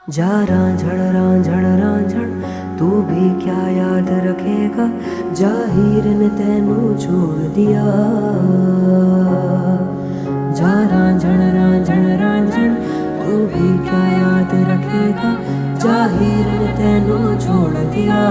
जा रांझण रांझण तू भी क्या याद रखेगा, जाहिर ने तेनू छोड़ दिया। जा रांझण रांझण तू भी क्या याद रखेगा, जाहिर ने तेनू छोड़ दिया।